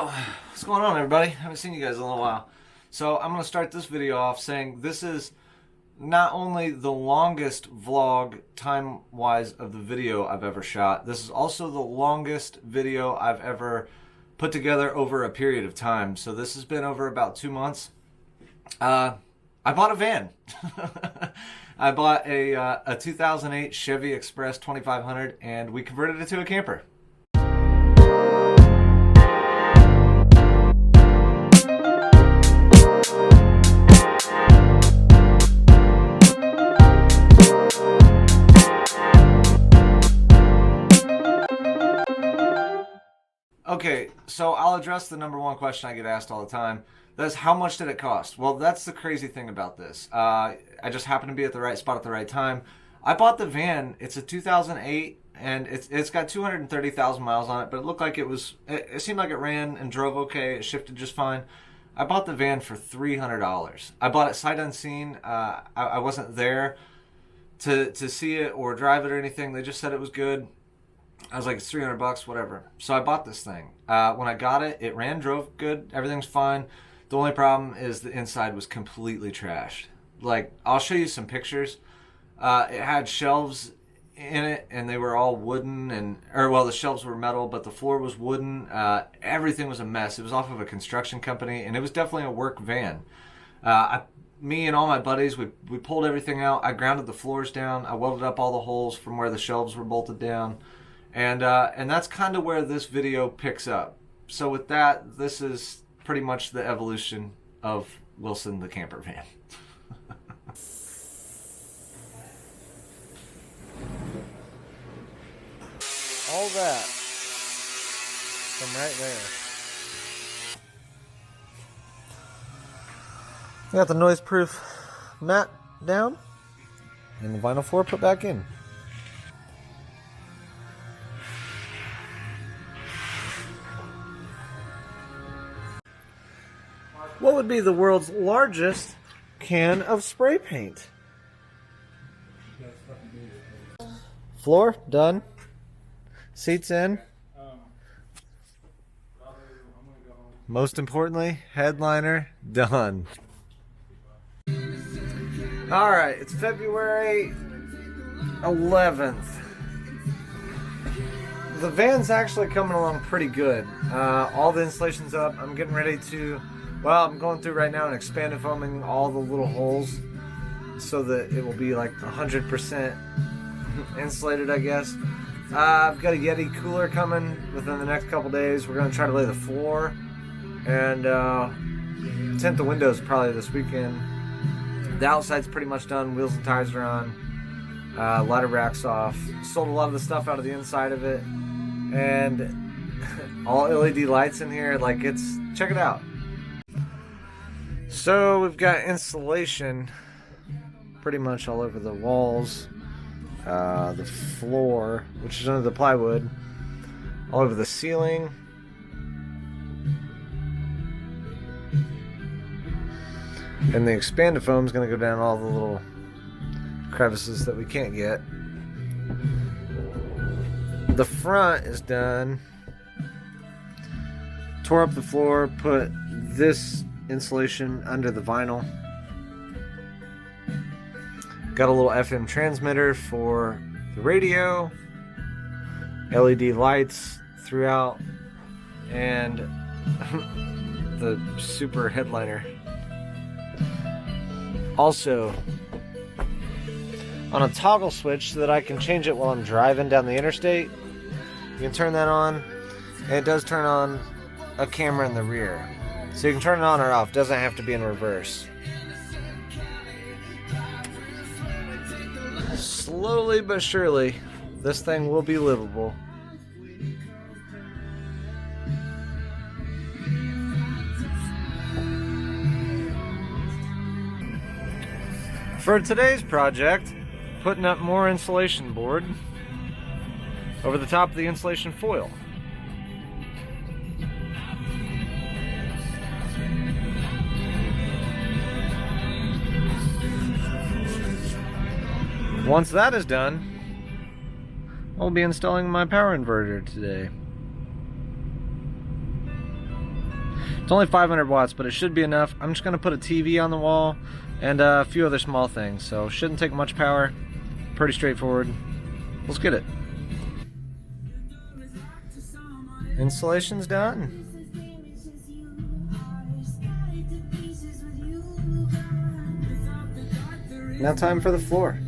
Oh, what's going on, everybody? Haven't seen you guys in a little while. So I'm going to start this video off saying this is not only the longest vlog time-wise of the video I've ever shot, this is also the longest video I've ever put together over a period of time. So this has been over about 2 months. I bought a van. I bought a 2008 Chevy Express 2500 and we converted it to a camper. Okay, so I'll address the number one question I get asked all the time. That's how much did it cost? Well, that's the crazy thing about this. I just happened to be at the right spot at the right time. I bought the van. It's a 2008, and it's got 230,000 miles on it, but it looked like it seemed like it ran and drove okay. It shifted just fine. I bought the van for $300. I bought it sight unseen. I wasn't there to see it or drive it or anything. They just said it was good. I was like, it's $300, whatever. So I bought this thing. When I got it, it ran, drove good, everything's fine. The only problem is the inside was completely trashed. Like, I'll show you some pictures. It had shelves in it, and they were all wooden, the shelves were metal, but the floor was wooden. Everything was a mess. It was off of a construction company, and it was definitely a work van. Me and all my buddies, we pulled everything out. I grounded the floors down. I welded up all the holes from where the shelves were bolted down. And that's kind of where this video picks up. So with that, this is pretty much the evolution of Wilson the camper van. All that from right there. We got the noise-proof mat down and the vinyl floor put back in. What would be the world's largest can of spray paint? Floor, done. Seats in. Most importantly, headliner, done. Alright, it's February 11th. The van's actually coming along pretty good. All the insulation's up. I'm getting ready to... Well, I'm going through right now and expanded foaming all the little holes so that it will be like 100% insulated, I guess. I've got a Yeti cooler coming within the next couple days. We're going to try to lay the floor and tint the windows probably this weekend. The outside's pretty much done. Wheels and tires are on. Ladder rack's off. Sold a lot of the stuff out of the inside of it. And all LED lights in here. Like, check it out. So we've got insulation pretty much all over the walls, the floor, which is under the plywood, all over the ceiling, and the expanded foam is going to go down all the little crevices that we can't get. The front is done. Tore up the floor, put this insulation under the vinyl. Got a little FM transmitter for the radio, LED lights throughout, and the super headliner. Also, on a toggle switch so that I can change it while I'm driving down the interstate, you can turn that on, and it does turn on a camera in the rear. So you can turn it on or off, doesn't have to be in reverse. Slowly but surely, this thing will be livable. For today's project, putting up more insulation board over the top of the insulation foil. Once that is done, I'll be installing my power inverter today. It's only 500 watts, but it should be enough. I'm just going to put a TV on the wall and a few other small things, so shouldn't take much power. Pretty straightforward. Let's get it. Installation's done. Now time for the floor.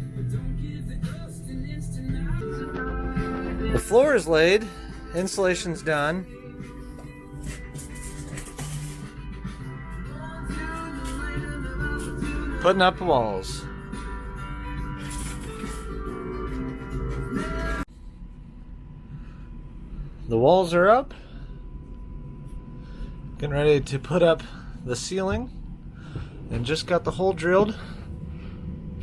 The floor is laid. Installation's done. Putting up the walls. The walls are up. Getting ready to put up the ceiling. And just got the hole drilled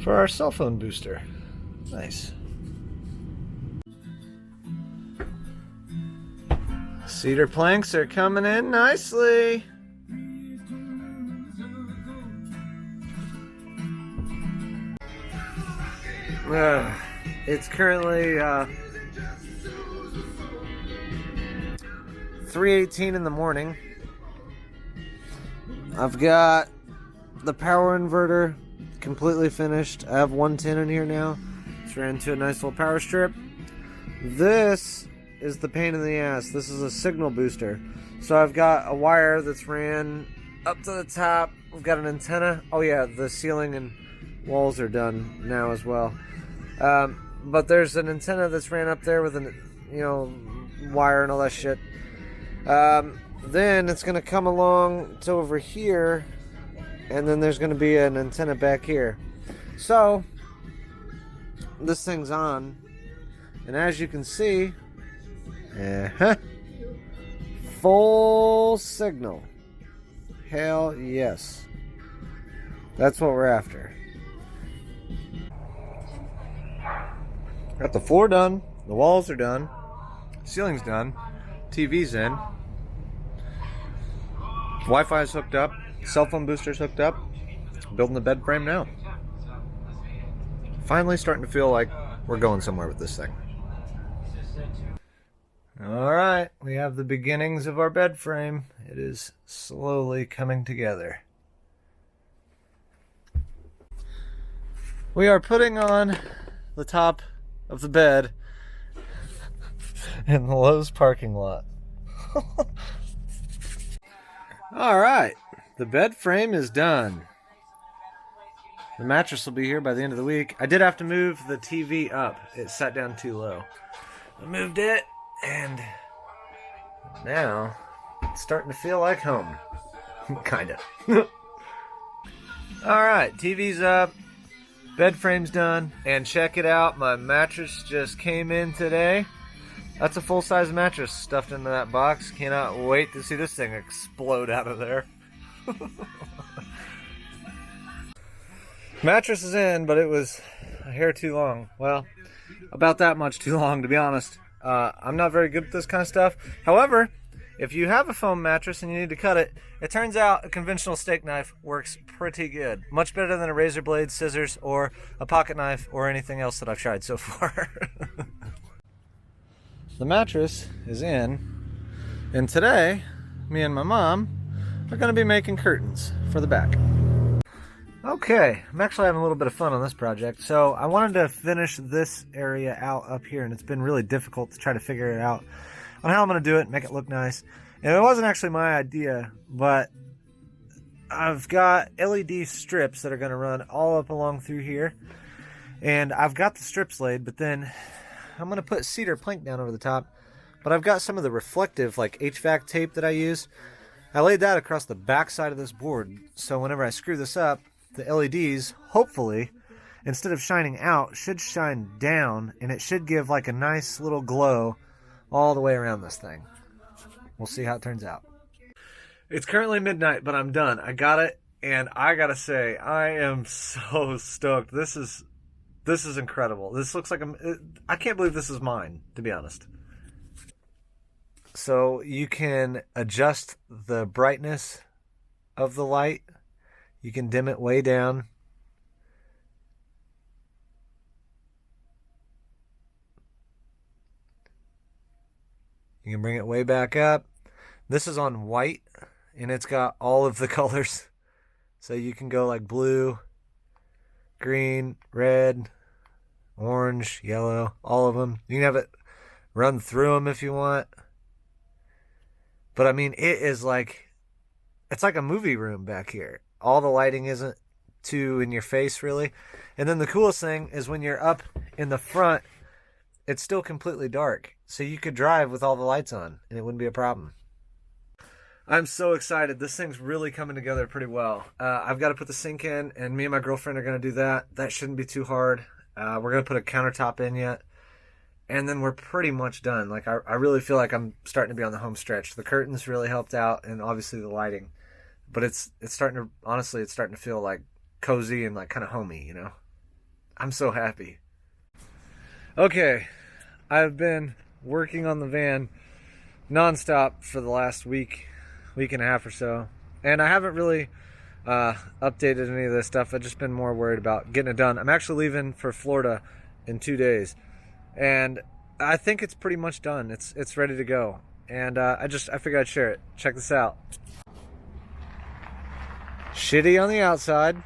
for our cell phone booster. Nice. Cedar planks are coming in nicely. It's currently 3:18 in the morning. I've got the power inverter completely finished. I have 110 in here now. It's ran to a nice little power strip. This is the pain in the ass. This is a signal booster. So I've got a wire that's ran up to the top. We've got an antenna. Oh yeah, the ceiling and walls are done now as well. But there's an antenna that's ran up there with an, wire and all that shit. Then it's gonna come along to over here, and then there's gonna be an antenna back here. So this thing's on, and as you can see, full signal. Hell yes. That's what we're after. Got the floor done, the walls are done, ceiling's done, TV's in, Wi-Fi's hooked up, cell phone booster's hooked up, building the bed frame now. Finally starting to feel like we're going somewhere with this thing. Alright, we have the beginnings of our bed frame. It is slowly coming together. We are putting on the top of the bed in the Lowe's parking lot. Alright, the bed frame is done. The mattress will be here by the end of the week. I did have to move the TV up. It sat down too low. I moved it, and now it's starting to feel like home. Kinda. Alright, TV's up. Bed frame's done. And check it out, my mattress just came in today. That's a full-size mattress stuffed into that box. Cannot wait to see this thing explode out of there. Mattress is in, but it was a hair too long. Well, about that much too long, to be honest. I'm not very good at this kind of stuff. However, if you have a foam mattress and you need to cut it, it turns out a conventional steak knife works pretty good. Much better than a razor blade, scissors, or a pocket knife, or anything else that I've tried so far. The mattress is in, and today, me and my mom are going to be making curtains for the back. Okay, I'm actually having a little bit of fun on this project. So I wanted to finish this area out up here, and it's been really difficult to try to figure it out on how I'm going to do it, make it look nice. And it wasn't actually my idea, but I've got LED strips that are going to run all up along through here. And I've got the strips laid, but then I'm going to put cedar plank down over the top. But I've got some of the reflective, like HVAC tape that I use. I laid that across the back side of this board, so whenever I screw this up, the LEDs, hopefully, instead of shining out, should shine down, and it should give like a nice little glow all the way around this thing. We'll see how it turns out. It's currently midnight, but I'm done. I got it, and I gotta say, I am so stoked. This is incredible. This looks like I can't believe this is mine, to be honest. So you can adjust the brightness of the light. You can dim it way down. You can bring it way back up. This is on white, and it's got all of the colors. So you can go like blue, green, red, orange, yellow, all of them. You can have it run through them if you want. But I mean, it's like a movie room back here. All the lighting isn't too in your face, really. And then the coolest thing is when you're up in the front, it's still completely dark. So you could drive with all the lights on, and it wouldn't be a problem. I'm so excited. This thing's really coming together pretty well. I've got to put the sink in, and me and my girlfriend are going to do that. That shouldn't be too hard. We're going to put a countertop in yet. And then we're pretty much done. Like, I really feel like I'm starting to be on the home stretch. The curtains really helped out, and obviously the lighting. But it's starting to feel like cozy and like kind of homey, you know? I'm so happy. Okay, I've been working on the van nonstop for the last week and a half or so. And I haven't really updated any of this stuff. I've just been more worried about getting it done. I'm actually leaving for Florida in 2 days. And I think it's pretty much done. It's ready to go. And I figured I'd share it. Check this out. Shitty on the outside.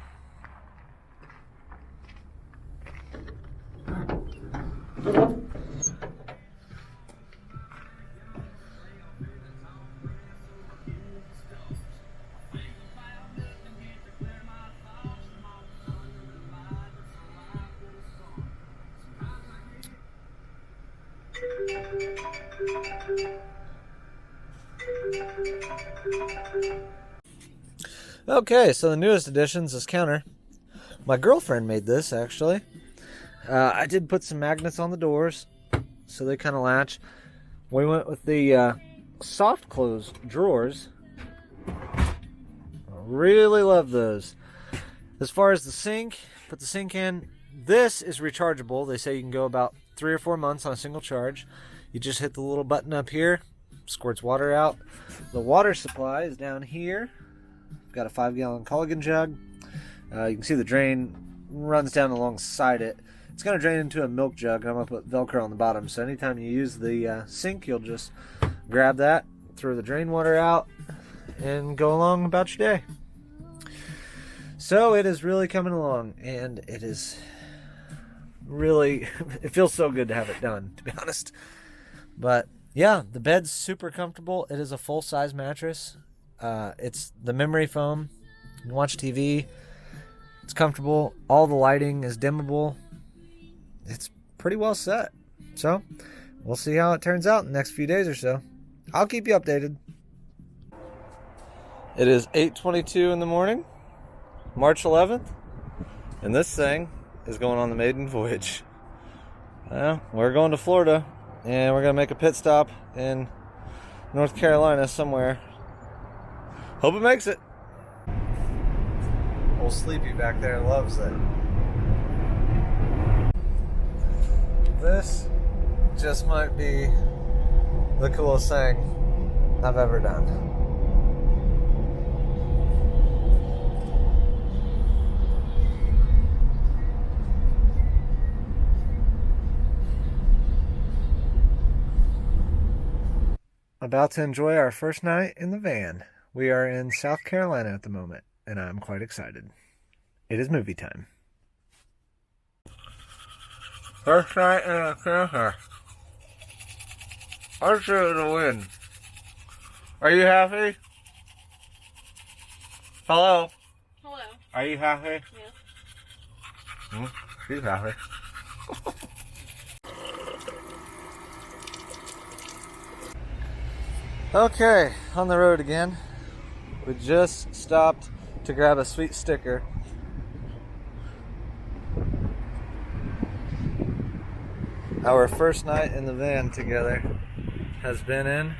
Okay, so the newest addition is this counter. My girlfriend made this, actually. I did put some magnets on the doors, so they kind of latch. We went with the soft close drawers. I really love those. As far as the sink, put the sink in. This is rechargeable. They say you can go about 3 or 4 months on a single charge. You just hit the little button up here, squirts water out. The water supply is down here. Got a 5-gallon Collinz jug. You can see the drain runs down alongside it. It's going to drain into a milk jug, and I'm going to put Velcro on the bottom. So anytime you use the sink, you'll just grab that, throw the drain water out, and go along about your day. So it is really coming along, and it is really, it feels so good to have it done, to be honest. But yeah, the bed's super comfortable. It is a full-size mattress. It's the memory foam. You can watch TV. It's comfortable. All the lighting is dimmable. It's pretty well set. So we'll see how it turns out in the next few days or so. I'll keep you updated. It is 8:22 in the morning, March 11th, and this thing is going on the maiden voyage. Well, we're going to Florida, and we're going to make a pit stop in North Carolina somewhere. Hope it makes it. Old Sleepy back there loves it. This just might be the coolest thing I've ever done. About to enjoy our first night in the van. We are in South Carolina at the moment, and I'm quite excited. It is movie time. First night in a camper. I'm sure it'll win. Are you happy? Hello? Hello. Are you happy? Yeah. She's happy. Okay, on the road again. We just stopped to grab a sweet sticker. Our first night in the van together has been in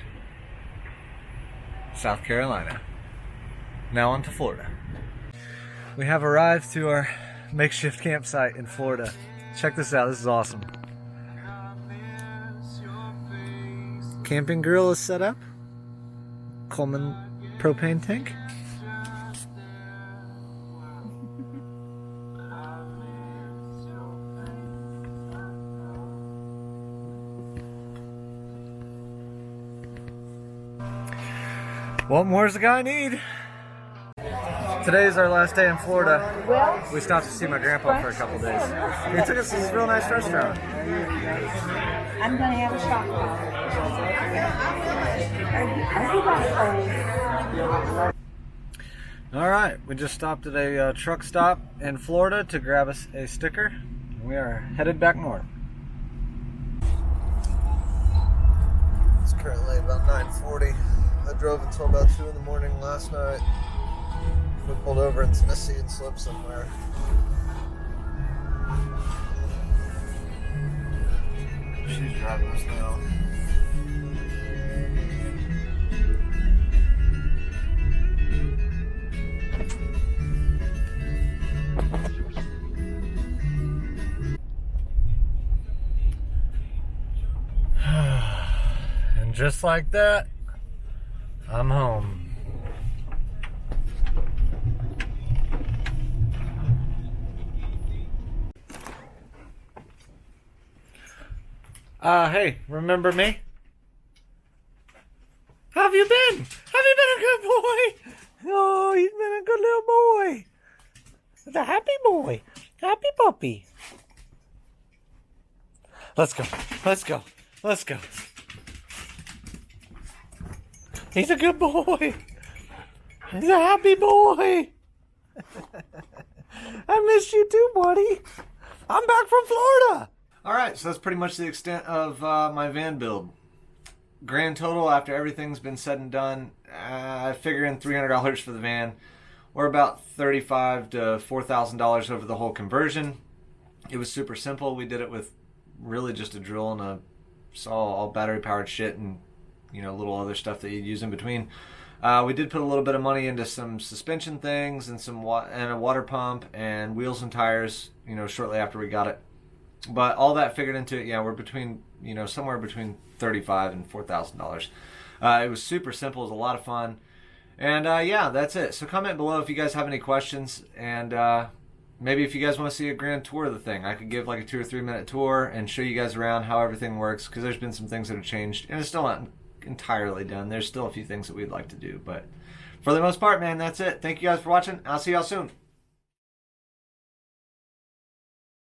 South Carolina. Now on to Florida. We have arrived to our makeshift campsite in Florida. Check this out, this is awesome. Camping grill is set up. Coleman propane tank. What more does the guy need? Today is our last day in Florida. We stopped to see my grandpa for a couple days. He took us to this real nice restaurant. I'm gonna have a shot. All right, we just stopped at a truck stop in Florida to grab us a sticker. We are headed back north. It's currently about 9:40. I drove until about 2 in the morning last night. We pulled over in Tennessee and slipped somewhere. She's driving us now. And just like that, I'm home. Hey, remember me? How have you been? Have you been a good boy? Oh, he's been a good little boy. He's a happy boy. Happy puppy. Let's go. Let's go. Let's go. He's a good boy. He's a happy boy. I missed you too, buddy. I'm back from Florida. All right, so that's pretty much the extent of my van build. Grand total after everything's been said and done, I figure in $300 for the van, or about $3,500 to $4,000 over the whole conversion. It was super simple. We did it with really just a drill and a saw, all battery powered shit, and little other stuff that you'd use in between. We did put a little bit of money into some suspension things and and a water pump and wheels and tires. Shortly after we got it. But all that figured into it, we're between, somewhere between $35,000 and $4,000. It was super simple. It was a lot of fun. And, that's it. So comment below if you guys have any questions. And maybe if you guys want to see a grand tour of the thing, I could give like a 2 or 3 minute tour and show you guys around how everything works. Because there's been some things that have changed. And it's still not entirely done. There's still a few things that we'd like to do. But for the most part, man, that's it. Thank you guys for watching. I'll see y'all soon.